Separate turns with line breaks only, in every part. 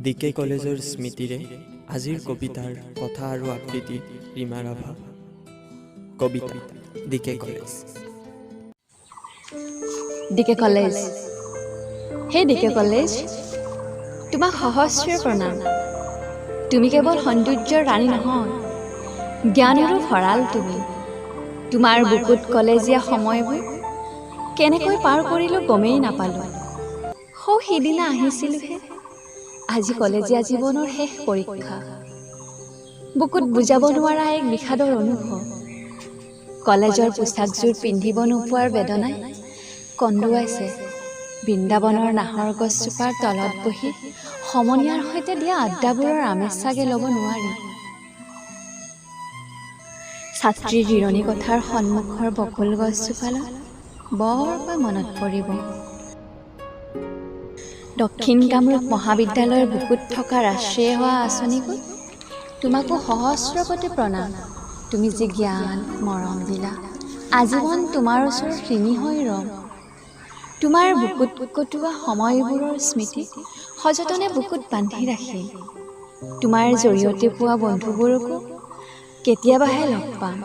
Decay কলেজৰ স্মৃতিৰে আজিৰ কবিতাৰ কথা আৰু আবৃত্তি ৰীমা ৰাভা। কবিতা ডিকে কলেজ।
ডিকে কলেজ, হে ডিকে কলেজ, তোমাক সহস্ৰ প্ৰণাম। তুমি কেৱল সৌন্দৰ্যৰ ৰাণী নহয়, জ্ঞানৰো ভঁৰাল তুমি। তোমাৰ বুকুত কলেজীয়া সময়বোৰ কেনেকৈ পাৰ কৰিলোঁ গমেই নাপালোঁ। সিদিনা আহিছিলোঁহে, আজি কলেজীয়া জীৱনৰ শেষ পৰীক্ষা। বুকুত বুজাব নোৱাৰা এক বিষাদৰ অনুভৱ। কলেজৰ পোছাকযোৰ পিন্ধিব নোপোৱাৰ বেদনাই কন্দুৱাইছে। বৃন্দাবনৰ নাহৰ গছজোপাৰ তলত বহি সমনীয়াৰ সৈতে দিয়া আড্ডাবোৰৰ আমেজ চাগে ল'ব নোৱাৰি। ছাত্ৰীৰ জিৰণি কোঠাৰ সন্মুখৰ বকুল গছজোপালৈ বৰকৈ মনত পৰিব। দক্ষিণ কামৰূপ মহাবিদ্যালয়ৰ বুকুত থকা ৰাষ্ট্ৰীয় সেৱা আঁচনিকৈ তোমাকো সহস্ৰ কোটি প্ৰণাম। তুমি যি জ্ঞান মৰম দিলা, আজীৱন তোমাৰ ওচৰত ঋণী হৈ ৰম। তোমাৰ বুকুত কটোৱা সময়বোৰৰ স্মৃতি সযতনে বুকুত বান্ধি ৰাখিম। তোমাৰ জৰিয়তে পোৱা বন্ধুবোৰকো কেতিয়াবাহে লগ পাম।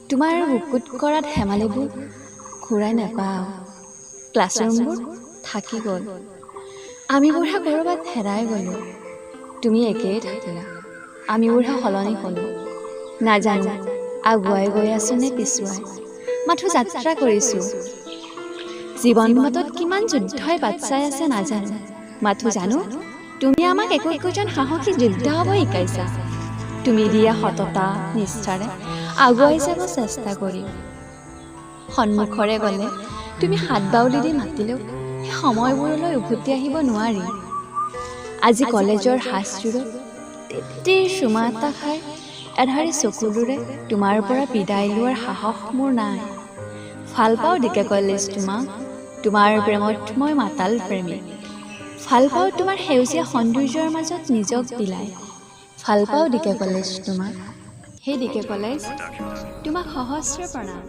তোমাৰ বুকুত কৰা ধেমালিবোৰ ঘূৰাই নাপাওঁ। ক্লাছৰুমবোৰ থাকি গ'ল, আমিবোৰহে ক'ৰবাত হেৰাই গ'লোঁ। তুমি একেই থাকিলা, আমিবোৰহে সলনি হ'লোঁ। নাজানো আগুৱাই গৈ আছোঁ নে পিছুৱাই, মাথো যাত্ৰা কৰিছোঁ। জীৱন বাটত কিমান যুদ্ধই বাট চাই আছে নাজানো, মাথো জানো তুমি আমাক একোজন সাহসী যোদ্ধা হ'ব শিকাইছা। তুমি দিয়া সততা নিষ্ঠাৰে আগুৱাই যাব চেষ্টা কৰিম। সন্মুখৰে গ'লে তুমি হাত বাউলি দি মাতিলেও সেই সময়বোৰলৈ উভতি আহিব নোৱাৰি। আজি কলেজৰ সাজযোৰত তৃপ্তিৰ চুমা এটা খাই এধাৰি চকুলোৰে তোমাৰ পৰা বিদায় লোৱাৰ সাহস মোৰ নাই। ভাল পাওঁ ডিকে কলেজ তোমাক, তোমাৰ প্ৰেমত মই মাতাল প্ৰেমী। ভাল পাওঁ তোমাৰ সেউজীয়া সৌন্দৰ্যৰ মাজত নিজক বিলাই। ভাল পাওঁ ডিকে কলেজ তোমাক, সেই ডিকে কলেজ তোমাক সহস্ৰ প্ৰণাম।